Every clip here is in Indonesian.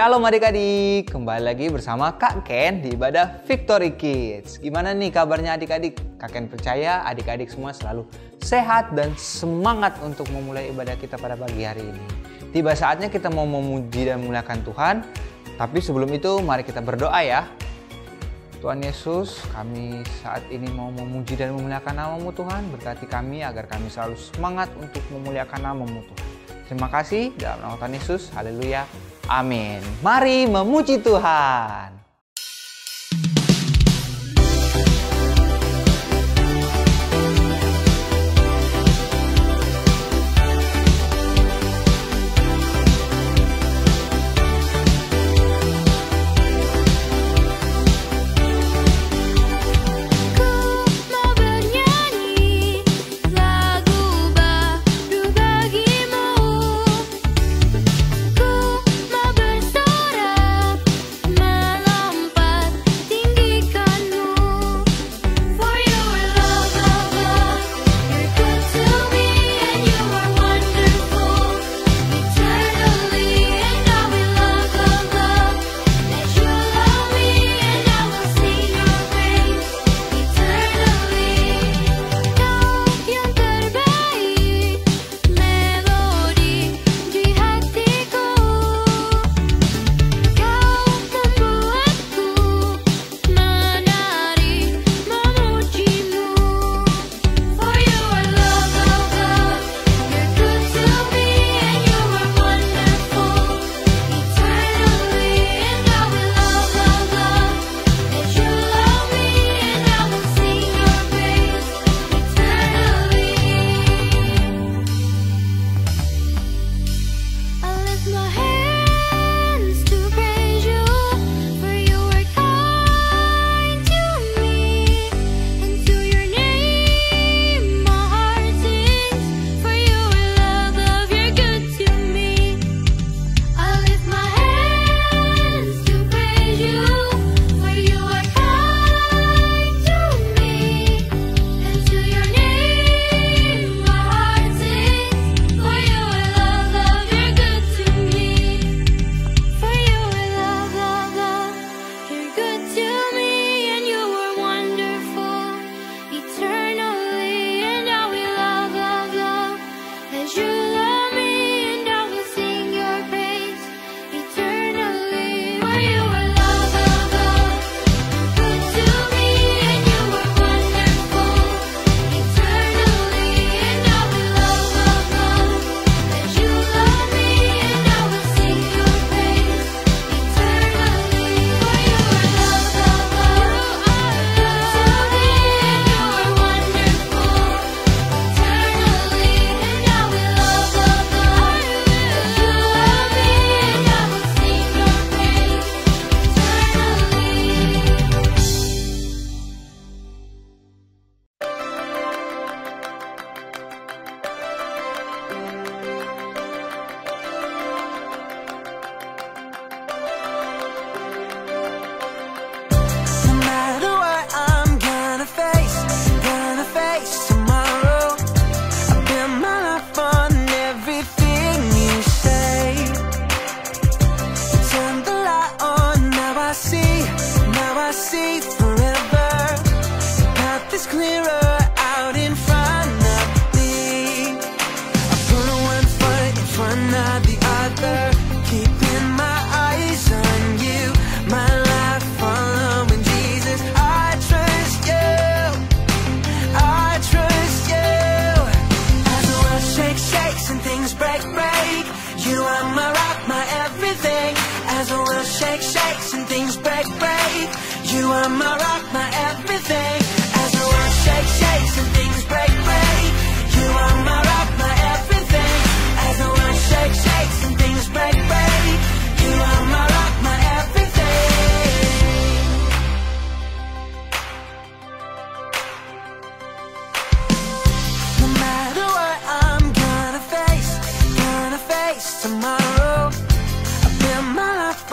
Shalom adik-adik, kembali lagi bersama Kak Ken di ibadah Victory Kids. Gimana nih kabarnya adik-adik? Kak Ken percaya adik-adik semua selalu sehat dan semangat untuk memulai ibadah kita pada pagi hari ini. Tiba saatnya kita mau memuji dan memuliakan Tuhan. Tapi sebelum itu mari kita berdoa ya. Tuhan Yesus, kami saat ini mau memuji dan memuliakan nama-Mu Tuhan. Berkati kami agar kami selalu semangat untuk memuliakan nama-Mu Tuhan. Terima kasih dalam nama Tuhan Yesus. Haleluya. Amin. Mari memuji Tuhan.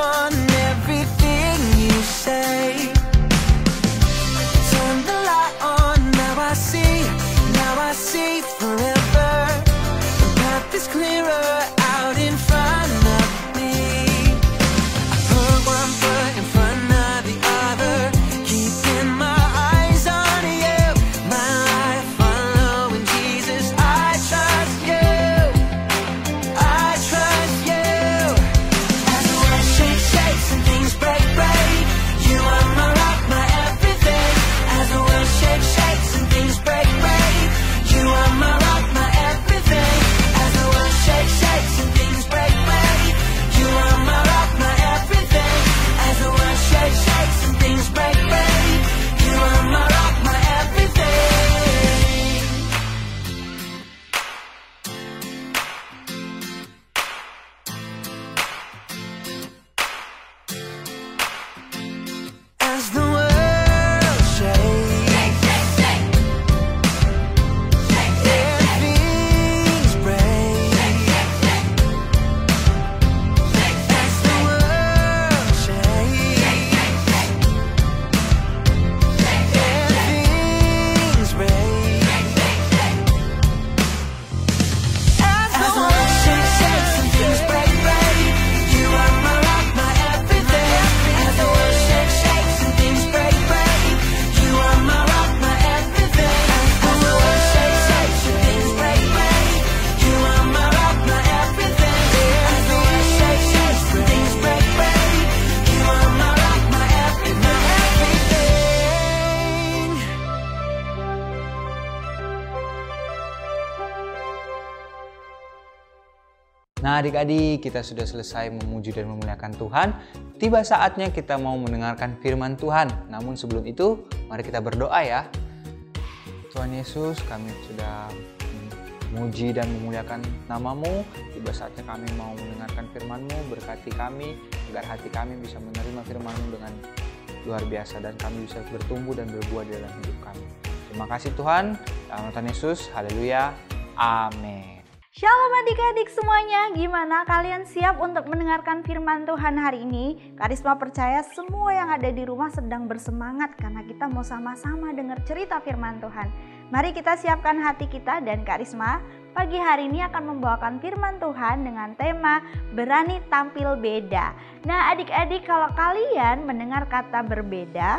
On everything you say, turn Nah adik-adik, kita sudah selesai memuji dan memuliakan Tuhan. Tiba saatnya kita mau mendengarkan firman Tuhan. Namun sebelum itu, mari kita berdoa ya. Tuhan Yesus, kami sudah memuji dan memuliakan nama-Mu. Tiba saatnya kami mau mendengarkan firman-Mu. Berkati kami, agar hati kami bisa menerima firman-Mu dengan luar biasa. Dan kami bisa bertumbuh dan berbuah di dalam hidup kami. Terima kasih Tuhan. Dalam nama Tuhan Yesus, haleluya. Amin. Shalom adik-adik semuanya, gimana kalian siap untuk mendengarkan firman Tuhan hari ini? Karisma percaya semua yang ada di rumah sedang bersemangat karena kita mau sama-sama dengar cerita firman Tuhan. Mari kita siapkan hati kita, dan Karisma pagi hari ini akan membawakan firman Tuhan dengan tema berani tampil beda. Nah adik-adik, kalau kalian mendengar kata berbeda,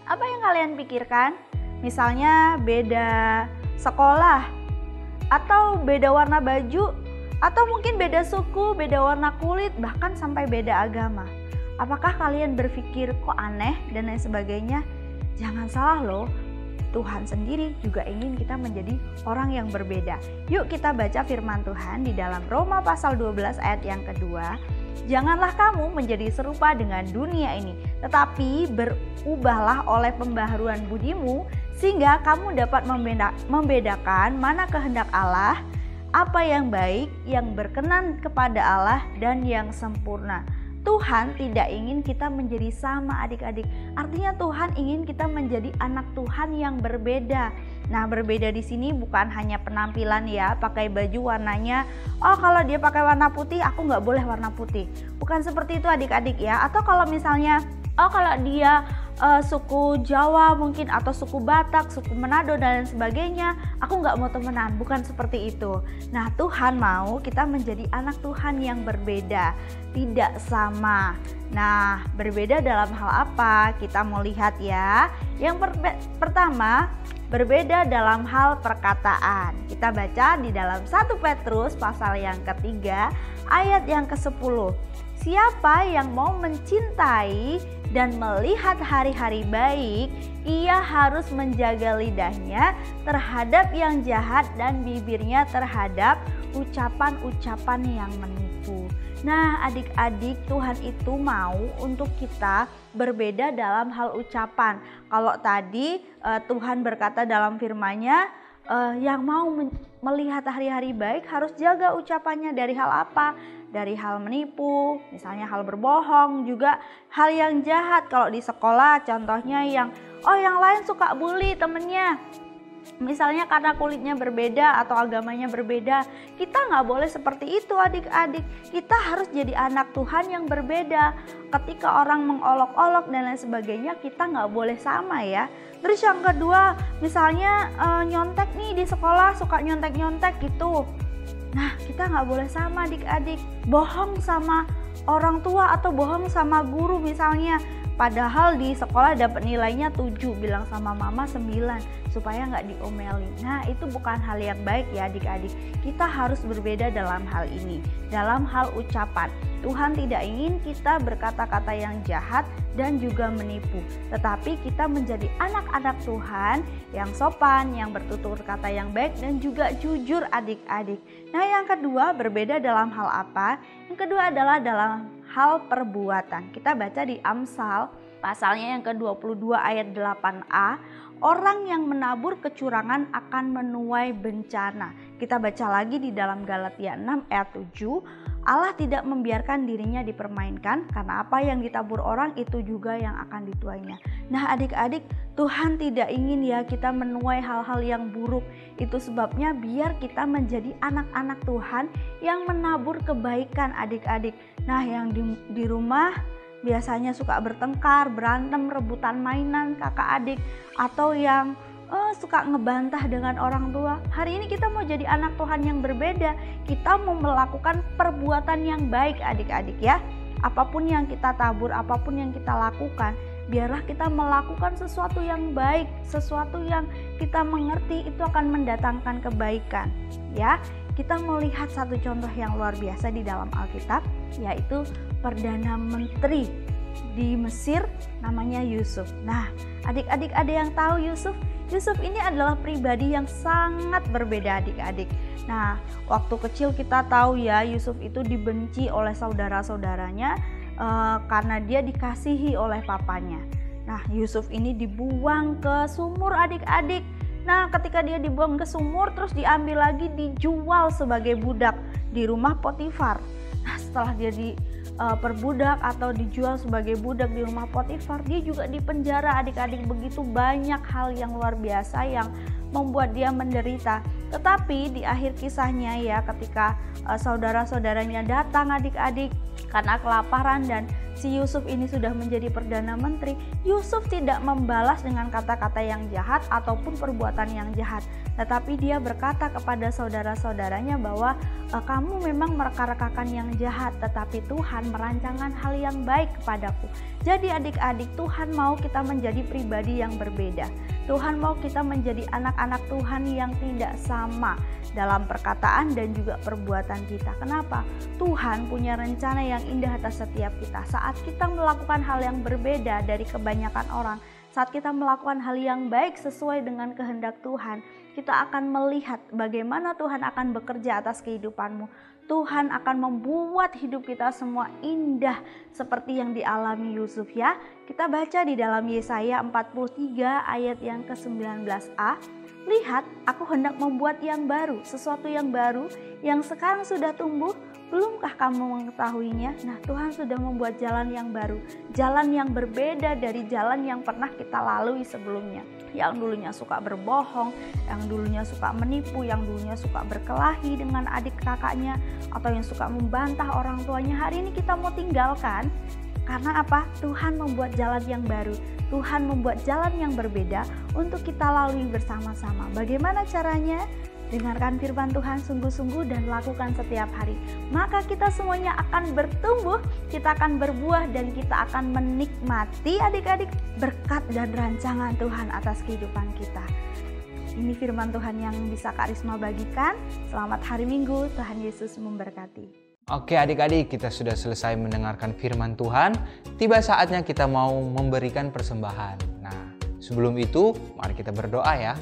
apa yang kalian pikirkan? Misalnya beda sekolah, atau beda warna baju, atau mungkin beda suku, beda warna kulit, bahkan sampai beda agama. Apakah kalian berpikir kok aneh dan lain sebagainya? Jangan salah loh, Tuhan sendiri juga ingin kita menjadi orang yang berbeda. Yuk kita baca firman Tuhan di dalam Roma pasal 12 ayat yang kedua. Janganlah kamu menjadi serupa dengan dunia ini, tetapi berubahlah oleh pembaharuan budimu, sehingga kamu dapat membedakan mana kehendak Allah, apa yang baik, yang berkenan kepada Allah, dan yang sempurna. Tuhan tidak ingin kita menjadi sama adik-adik. Artinya Tuhan ingin kita menjadi anak Tuhan yang berbeda. Nah berbeda di sini bukan hanya penampilan ya, pakai baju warnanya, oh kalau dia pakai warna putih aku nggak boleh warna putih. Bukan seperti itu adik-adik ya. Atau kalau misalnya, oh kalau dia suku Jawa mungkin, atau suku Batak, suku Manado dan lain sebagainya, aku nggak mau temenan. Bukan seperti itu. Nah Tuhan mau kita menjadi anak Tuhan yang berbeda, tidak sama. Nah berbeda dalam hal apa? Kita mau lihat ya. Yang pertama, berbeda dalam hal perkataan. Kita baca di dalam 1 Petrus pasal yang ketiga ayat yang ke-10. Siapa yang mau mencintai dan melihat hari-hari baik, ia harus menjaga lidahnya terhadap yang jahat dan bibirnya terhadap ucapan-ucapan yang menipu. Nah adik-adik, Tuhan itu mau untuk kita berbeda dalam hal ucapan. Kalau tadi Tuhan berkata dalam firman-Nya, yang mau melihat hari-hari baik harus jaga ucapannya. Dari hal apa? Dari hal menipu, misalnya hal berbohong, juga hal yang jahat. Kalau di sekolah contohnya yang lain suka bully temennya, misalnya karena kulitnya berbeda atau agamanya berbeda. Kita nggak boleh seperti itu adik-adik. Kita harus jadi anak Tuhan yang berbeda. Ketika orang mengolok-olok dan lain sebagainya, kita nggak boleh sama ya. Terus yang kedua, misalnya nyontek nih di sekolah, suka nyontek-nyontek gitu. Nah kita nggak boleh sama adik-adik. Bohong sama orang tua atau bohong sama guru misalnya, padahal di sekolah dapat nilainya 7, bilang sama mama 9 supaya nggak diomelin. Nah itu bukan hal yang baik ya adik-adik. Kita harus berbeda dalam hal ini. Dalam hal ucapan, Tuhan tidak ingin kita berkata-kata yang jahat dan juga menipu, tetapi kita menjadi anak-anak Tuhan yang sopan, yang bertutur kata yang baik dan juga jujur adik-adik. Nah yang kedua, berbeda dalam hal apa? Yang kedua adalah dalam hal perbuatan. Kita baca di Amsal pasalnya yang ke-22 ayat 8a. Orang yang menabur kecurangan akan menuai bencana. Kita baca lagi di dalam Galatia 6 ayat 7. Allah tidak membiarkan dirinya dipermainkan, karena apa yang ditabur orang itu juga yang akan dituainya. Nah adik-adik, Tuhan tidak ingin ya kita menuai hal-hal yang buruk. Itu sebabnya biar kita menjadi anak-anak Tuhan yang menabur kebaikan adik-adik. Nah yang di rumah biasanya suka bertengkar, berantem, rebutan mainan kakak adik, atau yang suka ngebantah dengan orang tua. Hari ini kita mau jadi anak Tuhan yang berbeda. Kita mau melakukan perbuatan yang baik adik-adik ya. Apapun yang kita tabur, apapun yang kita lakukan, biarlah kita melakukan sesuatu yang baik, sesuatu yang kita mengerti itu akan mendatangkan kebaikan ya. Kita melihat satu contoh yang luar biasa di dalam Alkitab, yaitu Perdana Menteri di Mesir namanya Yusuf. Nah, adik-adik ada yang tahu Yusuf? Yusuf ini adalah pribadi yang sangat berbeda adik-adik. Nah, waktu kecil kita tahu ya, Yusuf itu dibenci oleh saudara-saudaranya karena dia dikasihi oleh papanya. Nah, Yusuf ini dibuang ke sumur adik-adik. Nah, ketika dia dibuang ke sumur, terus diambil lagi, dijual sebagai budak di rumah Potifar. Nah, setelah dia diperbudak atau dijual sebagai budak di rumah Potifar, dia juga dipenjara adik-adik. Begitu banyak hal yang luar biasa yang membuat dia menderita. Tetapi di akhir kisahnya ya, ketika saudara-saudaranya datang adik-adik karena kelaparan dan si Yusuf ini sudah menjadi Perdana Menteri, Yusuf tidak membalas dengan kata-kata yang jahat ataupun perbuatan yang jahat. Tetapi dia berkata kepada saudara-saudaranya bahwa kamu memang mereka-rekakan yang jahat, tetapi Tuhan merancangkan hal yang baik kepadaku. Jadi adik-adik, Tuhan mau kita menjadi pribadi yang berbeda. Tuhan mau kita menjadi anak-anak Tuhan yang tidak sama dalam perkataan dan juga perbuatan kita. Kenapa? Tuhan punya rencana yang indah atas setiap kita. Saat kita melakukan hal yang berbeda dari kebanyakan orang, saat kita melakukan hal yang baik sesuai dengan kehendak Tuhan, kita akan melihat bagaimana Tuhan akan bekerja atas kehidupanmu. Tuhan akan membuat hidup kita semua indah seperti yang dialami Yusuf ya. Kita baca di dalam Yesaya 43 ayat yang ke-19a. Lihat, aku hendak membuat yang baru, sesuatu yang baru yang sekarang sudah tumbuh. Belumkah kamu mengetahuinya? Nah, Tuhan sudah membuat jalan yang baru, jalan yang berbeda dari jalan yang pernah kita lalui sebelumnya. Yang dulunya suka berbohong, yang dulunya suka menipu, yang dulunya suka berkelahi dengan adik kakaknya, atau yang suka membantah orang tuanya, hari ini kita mau tinggalkan. Karena apa? Tuhan membuat jalan yang baru. Tuhan membuat jalan yang berbeda untuk kita lalui bersama-sama. Bagaimana caranya? Dengarkan firman Tuhan sungguh-sungguh dan lakukan setiap hari. Maka kita semuanya akan bertumbuh, kita akan berbuah, dan kita akan menikmati adik-adik berkat dan rancangan Tuhan atas kehidupan kita. Ini firman Tuhan yang bisa Kak Risma bagikan. Selamat hari Minggu, Tuhan Yesus memberkati. Oke adik-adik, kita sudah selesai mendengarkan firman Tuhan. Tiba saatnya kita mau memberikan persembahan. Nah, sebelum itu mari kita berdoa ya.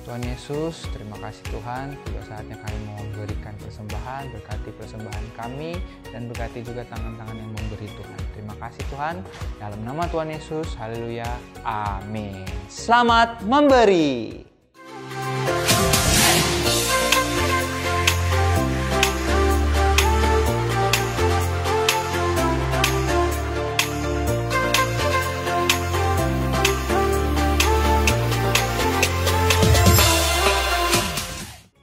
Tuhan Yesus, terima kasih Tuhan. Tiba saatnya kami mau memberikan persembahan. Berkati persembahan kami dan berkati juga tangan-tangan yang memberi Tuhan. Terima kasih Tuhan. Dalam nama Tuhan Yesus, haleluya, amin. Selamat memberi.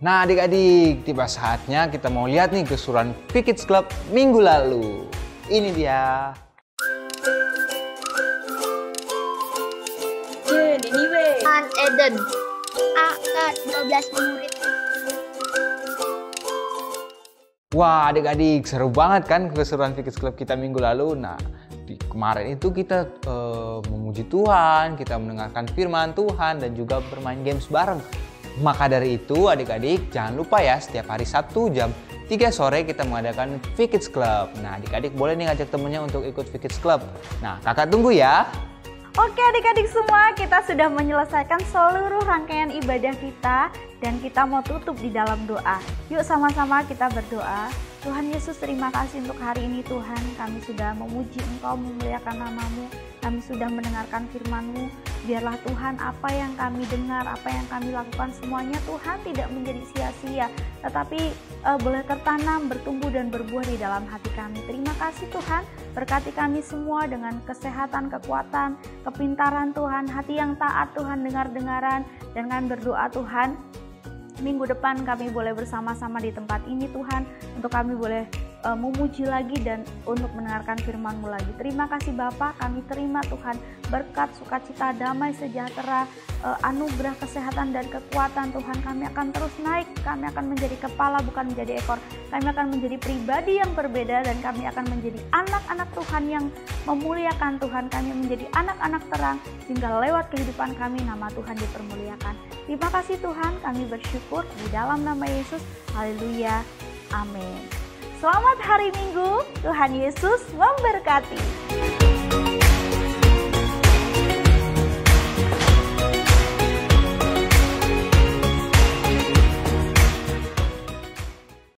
Nah adik-adik, tiba saatnya kita mau lihat nih keseruan Kids Club minggu lalu. Ini dia. An Eden, angkat 12 murid. Wah adik-adik, seru banget kan keseruan Kids Club kita minggu lalu. Nah kemarin itu kita memuji Tuhan, kita mendengarkan firman Tuhan dan juga bermain games bareng. Maka dari itu adik-adik jangan lupa ya, setiap hari Sabtu jam 3 sore kita mengadakan Kids Club. Nah adik-adik boleh nih ngajak temennya untuk ikut Kids Club. Nah kakak tunggu ya. Oke adik-adik semua, kita sudah menyelesaikan seluruh rangkaian ibadah kita dan kita mau tutup di dalam doa. Yuk sama-sama kita berdoa. Tuhan Yesus, terima kasih untuk hari ini Tuhan. Kami sudah memuji Engkau, memuliakan nama-Mu. Kami sudah mendengarkan firman-Mu. Biarlah Tuhan apa yang kami dengar, apa yang kami lakukan semuanya Tuhan tidak menjadi sia-sia. Tetapi boleh tertanam, bertumbuh dan berbuah di dalam hati kami. Terima kasih Tuhan. Berkati kami semua dengan kesehatan, kekuatan, kepintaran Tuhan. Hati yang taat Tuhan, dengar-dengaran. Dengan berdoa Tuhan, minggu depan kami boleh bersama-sama di tempat ini Tuhan, untuk kami boleh memuji lagi dan untuk mendengarkan firman-Mu lagi. Terima kasih Bapa, kami terima Tuhan berkat, sukacita, damai, sejahtera, anugerah, kesehatan dan kekuatan Tuhan. Kami akan terus naik, kami akan menjadi kepala bukan menjadi ekor. Kami akan menjadi pribadi yang berbeda dan kami akan menjadi anak-anak Tuhan yang memuliakan Tuhan. Kami menjadi anak-anak terang sehingga lewat kehidupan kami nama Tuhan dipermuliakan. Terima kasih Tuhan, kami bersyukur di dalam nama Yesus. Haleluya. Amin. Selamat hari Minggu, Tuhan Yesus memberkati.